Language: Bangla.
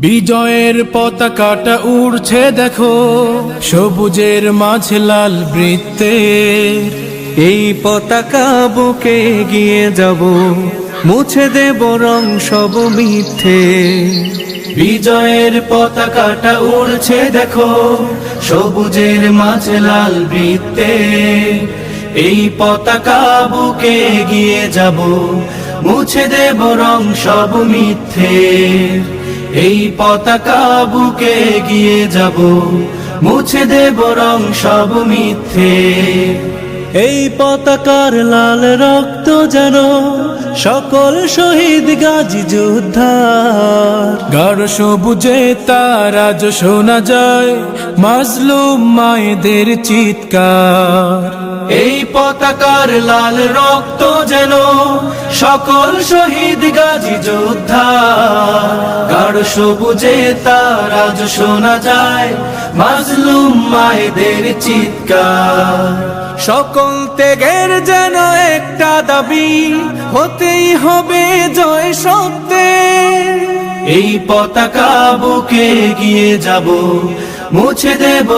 বিজয়ের পতাকাটা উড়ছে দেখো, সবুজের মাঝে লাল বৃত্তে। এই পতাকা বুকে গিয়ে যাব, মুছে দেব রং সব মিথ্যে। বিজয়ের পতাকাটা উড়ছে দেখো, সবুজের মাঝে লাল বৃত্তে। এই পতাকা বুকে গিয়ে যাব, মুছে দেব রং সব মিথ্যে। এই পতাকা বুকে গিয়ে যাব, মুছে দেব রং সব মিথ্যে। এই পতাকার লাল রক্ত যেন সকল শহীদ গাজী যোদ্ধার। গাঢ় সবুজে তার আজ শোনা যায় মাজলুম মায়েদের চিৎকার। এই পতাকার লাল রক্ত যেন সকল শহীদ গাজী যোদ্ধার। গাঢ় সবুজে তার আজ শোনা যায় মাজলুম মায়েদের চিৎকার। সকল ত্যাগের যেন একটা দাবি, হতেই হবে জয় সত্যের। এই পতাকা বুকে গিয়ে যাব, মুছে দেব